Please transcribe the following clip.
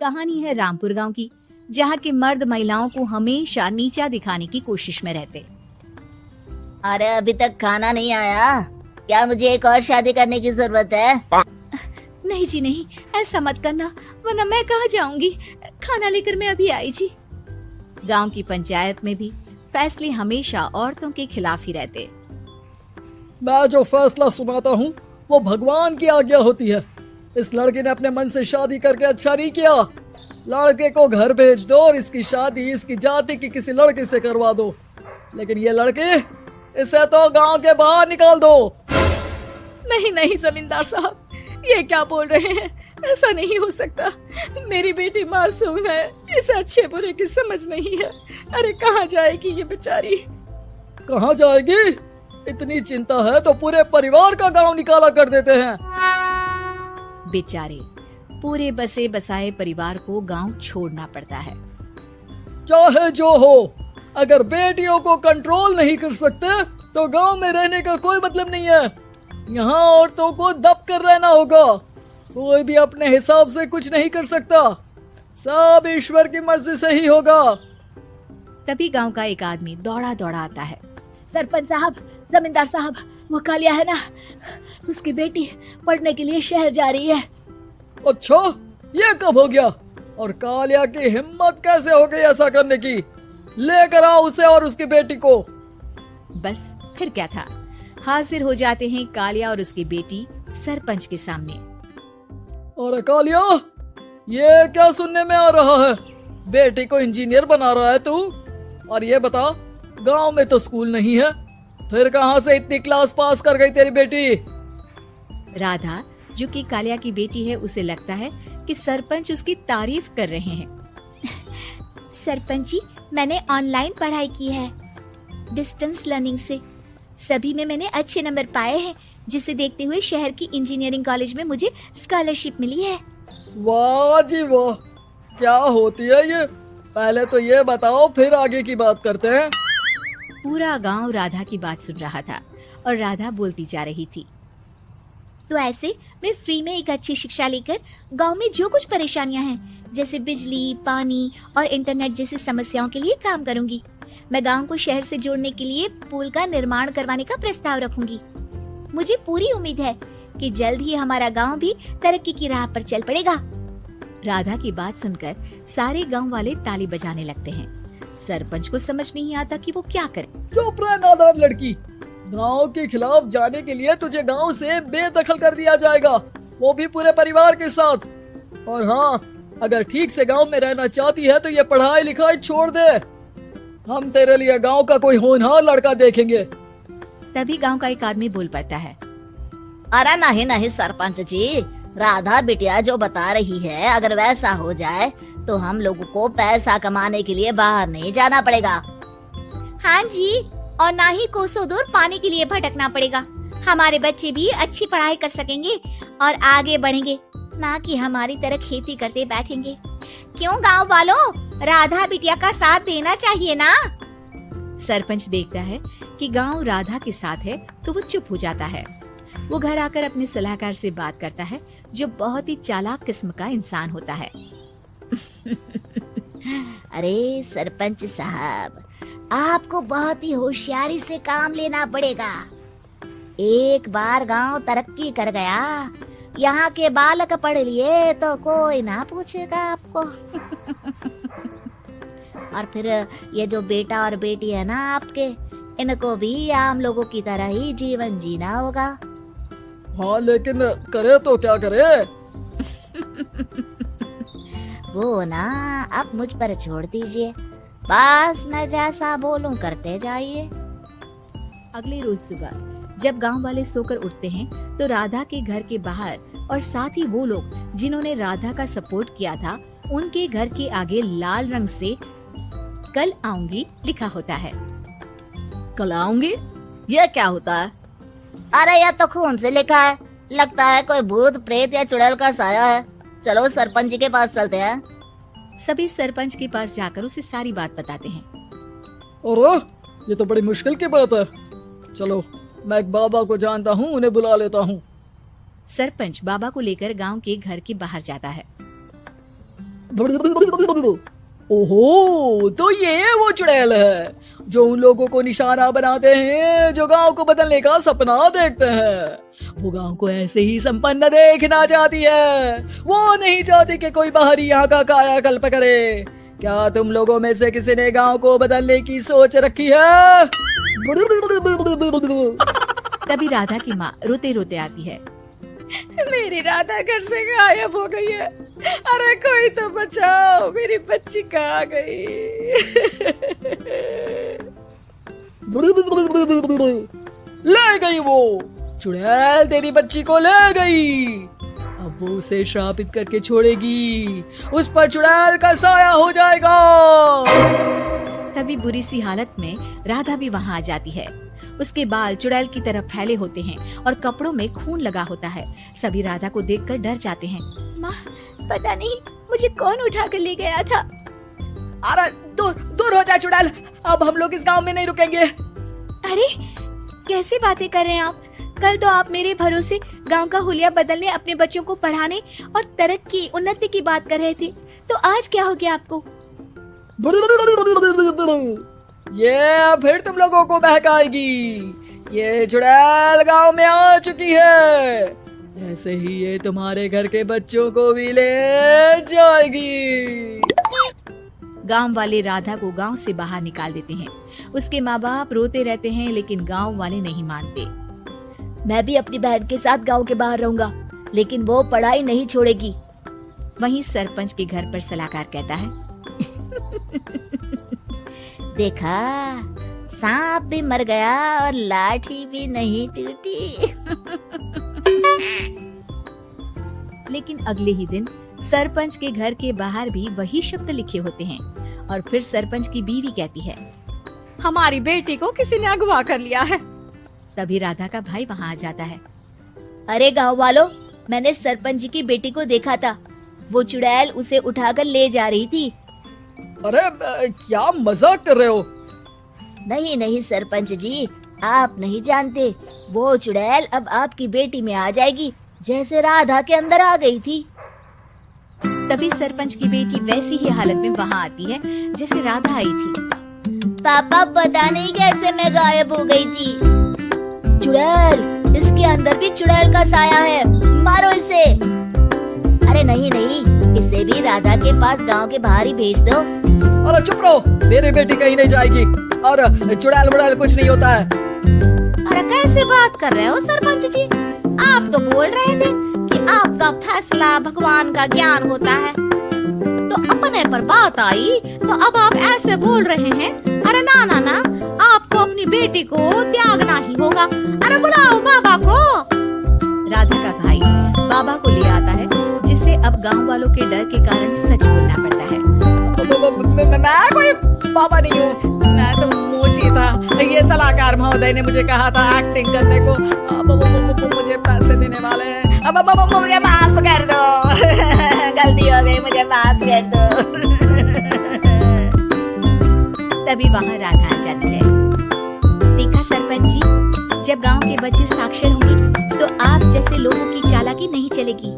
कहानी है रामपुर गांव की, जहां के मर्द महिलाओं को हमेशा नीचा दिखाने की कोशिश में रहते। अरे अभी तक खाना नहीं आया, क्या मुझे एक और शादी करने की जरूरत है? नहीं जी नहीं, ऐसा मत करना, वरना मैं कहाँ जाऊंगी। खाना लेकर मैं अभी आई जी। गांव की पंचायत में भी फैसले हमेशा औरतों के खिलाफ ही रहते। मैं जो फैसला सुनाता हूँ वो भगवान की आज्ञा होती है। इस लड़के ने अपने मन से शादी करके अच्छा नहीं किया। लड़के को घर भेज दो और इसकी शादी इसकी जाति की किसी लड़के से करवा दो, लेकिन ये लड़के, इसे तो गांव के बाहर निकाल दो। नहीं नहीं जमींदार साहब, ये क्या बोल रहे हैं? ऐसा नहीं हो सकता। मेरी बेटी मासूम है, इसे अच्छे बुरे की समझ नहीं है। अरे कहाँ जाएगी ये बेचारी? कहाँ जाएगी? इतनी चिंता है तो पूरे परिवार का गांव निकाला कर देते हैं। बेचारे पूरे बसे बसाए परिवार को गांव छोड़ना पड़ता है। चाहे जो हो, अगर बेटियों को कंट्रोल नहीं कर सकते तो गांव में रहने का कोई मतलब नहीं है। यहाँ औरतों को दब कर रहना होगा। कोई भी अपने हिसाब से कुछ नहीं कर सकता, सब ईश्वर की मर्जी से ही होगा। तभी गांव का एक आदमी दौड़ा दौड़ा आता है। सरपंच साहब, जमींदार साहब, वो कालिया है ना, उसकी बेटी पढ़ने के लिए शहर जा रही है। अच्छा, ये कब हो गया? और कालिया की हिम्मत कैसे हो गई ऐसा करने की? लेकर आओ उसे और उसकी बेटी को। बस फिर क्या था, हाजिर हो जाते हैं कालिया और उसकी बेटी सरपंच के सामने। और कालिया, ये क्या सुनने में आ रहा है? बेटी को इंजीनियर बना रहा है तू? और ये बता, गांव में तो स्कूल नहीं है, फिर कहां से इतनी क्लास पास कर गई तेरी बेटी? राधा, जो कि कालिया की बेटी है, उसे लगता है कि सरपंच उसकी तारीफ कर रहे हैं। सरपंच जी, मैंने ऑनलाइन पढ़ाई की है, डिस्टेंस लर्निंग से। सभी में मैंने अच्छे नंबर पाए हैं, जिसे देखते हुए शहर की इंजीनियरिंग कॉलेज में मुझे स्कॉलरशिप मिली है। वाह जी वाह, क्या होती है ये? पहले तो ये बताओ, फिर आगे की बात करते हैं। पूरा गांव राधा की बात सुन रहा था और राधा बोलती जा रही थी। तो ऐसे मैं फ्री में एक अच्छी शिक्षा लेकर गांव में जो कुछ परेशानियां हैं, जैसे बिजली, पानी और इंटरनेट जैसी समस्याओं के लिए काम करूंगी। मैं गांव को शहर से जोड़ने के लिए पुल का निर्माण करवाने का प्रस्ताव रखूंगी। मुझे पूरी उम्मीद है कि जल्द ही हमारा गांव भी तरक्की की राह पर चल पड़ेगा। राधा की बात सुनकर सारे गांव वाले ताली बजाने लगते हैं। सरपंच को समझ नहीं आता कि वो क्या करे। चुप रह नादान लड़की, गांव के खिलाफ जाने के लिए तुझे गांव से बेदखल कर दिया जाएगा, वो भी पूरे परिवार के साथ। और हाँ, अगर ठीक से गांव में रहना चाहती है तो ये पढ़ाई लिखाई छोड़ दे। हम तेरे लिए गांव का कोई होनहार लड़का देखेंगे। तभी गांव का एक आदमी बोल पड़ता है। अरे नहीं नहीं सरपंच जी, राधा बिटिया जो बता रही है, अगर वैसा हो जाए तो हम लोगों को पैसा कमाने के लिए बाहर नहीं जाना पड़ेगा। हाँ जी, और ना ही कोसों दूर पानी के लिए भटकना पड़ेगा। हमारे बच्चे भी अच्छी पढ़ाई कर सकेंगे और आगे बढ़ेंगे, ना कि हमारी तरह खेती करते बैठेंगे। क्यों गांव वालों, राधा बिटिया का साथ देना चाहिए ना। सरपंच देखता है कि गांव राधा के साथ है तो वो चुप हो जाता है। वो घर आकर अपने सलाहकार से बात करता है, जो बहुत ही चालाक किस्म का इंसान होता है। अरे सरपंच साहब, आपको बहुत ही होशियारी से काम लेना पड़ेगा। एक बार गांव तरक्की कर गया, यहाँ के बालक पढ़ लिए तो कोई ना पूछेगा आपको। और फिर ये जो बेटा और बेटी है ना आपके, इनको भी आम लोगों की तरह ही जीवन जीना होगा। हाँ, लेकिन करे तो क्या करे? वो ना आप मुझ पर छोड़ दीजिए, बस मैं जैसा बोलूं करते जाइए। अगले रोज सुबह जब गांव वाले सोकर उठते हैं तो राधा के घर के बाहर और साथ ही वो लोग जिन्होंने राधा का सपोर्ट किया था, उनके घर के आगे लाल रंग से कल आऊंगी लिखा होता है। कल आऊंगी? ये क्या होता है? अरे यह तो खून से लिखा है, लगता है कोई भूत प्रेत या चुड़ैल का साया है। चलो सरपंच जी के पास चलते हैं। सभी सरपंच के पास जाकर उसे सारी बात बताते हैं। और ये तो बड़ी मुश्किल की बात है। चलो, मैं एक बाबा को जानता हूँ, उन्हें बुला लेता हूँ। सरपंच बाबा को लेकर गांव के घर के बाहर जाता है। ओहो, तो ये वो चुड़ैल है जो उन लोगों को निशाना बनाते हैं जो गांव को बदलने का सपना देखते हैं। वो गांव को ऐसे ही संपन्न देखना चाहती है, वो नहीं चाहती कि कोई बाहरी यहाँ का कायाकल्प करे। क्या तुम लोगों में से किसी ने गांव को बदलने की सोच रखी है? तभी राधा की माँ रोते रोते आती है। मेरी राधा घर से गायब हो गई है। अरे कोई तो बचाओ, मेरी बच्ची कहाँ गई? ले गई वो चुड़ैल, तेरी बच्ची को ले गई। अब वो उसे श्रापित करके छोड़ेगी, उस पर चुड़ैल का साया हो जाएगा। तभी बुरी सी हालत में राधा भी वहाँ आ जाती है। उसके बाल चुड़ैल की तरफ फैले होते हैं और कपड़ों में खून लगा होता है। सभी राधा को देखकर डर जाते हैं। माँ, पता नहीं मुझे कौन उठा कर ले गया था। अरे दूर हो जा चुड़ैल, अब हम लोग इस गांव में नहीं रुकेंगे। अरे कैसी बातें कर रहे हैं आप? कल तो आप मेरे भरोसे गांव का हुलिया बदलने, अपने बच्चों को पढ़ाने और तरक्की उन्नति की बात कर रहे थे, तो आज क्या हो गया आपको? ये फिर तुम लोगों को बहकाएगी। ये चुड़ैल गांव में आ चुकी है, ऐसे ही ये तुम्हारे घर के बच्चों को भी ले जाएगी। गांव वाले राधा को गांव से बाहर निकाल देते हैं। उसके माँ बाप रोते रहते हैं, लेकिन गांव वाले नहीं मानते। मैं भी अपनी बहन के साथ गांव के बाहर रहूंगा, लेकिन वो पढ़ाई नहीं छोड़ेगी। वहीं सरपंच के घर पर सलाहकार कहता है। देखा, सांप भी मर गया और लाठी भी नहीं टूटी। लेकिन अगले ही दिन सरपंच के घर के बाहर भी वही शब्द लिखे होते हैं। और फिर सरपंच की बीवी कहती है, हमारी बेटी को किसी ने अगवा कर लिया है। तभी राधा का भाई वहाँ आ जाता है। अरे गांव वालों, मैंने सरपंच जी की बेटी को देखा था। वो चुड़ैल उसे उठाकर ले जा रही थी। अरे क्या मजाक कर रहे हो? नहीं नहीं सरपंच जी, आप नहीं जानते। वो चुड़ैल अब आपकी बेटी में आ जाएगी, जैसे राधा के अंदर आ गई थी। तभी सरपंच की बेटी वैसी ही हालत में वहाँ आती है जैसे राधा आई थी। पापा, पता नहीं कैसे मैं गायब हो गई थी। चुड़ैल, इसके अंदर भी चुड़ैल का साया है, मारो इसे। अरे नहीं नहीं, इसे भी राधा के पास गांव के बाहर ही भेज दो। अरे चुप रहो, मेरी बेटी कहीं नहीं जाएगी और चुड़ैल वुड़ैल कुछ नहीं होता है। अरे कैसे बात कर रहे हो सरपंच जी? आप तो बोल रहे थे कि आपका फैसला भगवान का ज्ञान होता है, तो अपने पर बात आई तो अब आप ऐसे बोल रहे हैं। अरे ना ना ना, आपको अपनी बेटी को त्यागना ही होगा। अरे बुलाओ बाबा को। राधा का भाई बाबा को ले आता है, जिसे अब गांव वालों के डर के कारण सच बोलना पड़ता है। मैं कोई बाबा नहीं हूँ, मैं तो मोची था। ये सलाहकार महोदय ने मुझे कहा था एक्टिंग करने को। मुझे पैसे देने वाले हैं। अब मुझे माफ कर दो। गलती हो गई, मुझे माफ कर दो। तभी वहाँ राधा आ जाती है। देखा सरपंच जी, जब गांव के बच्चे साक्षर होंगे तो आप जैसे लोगों की चालाकी नहीं चलेगी।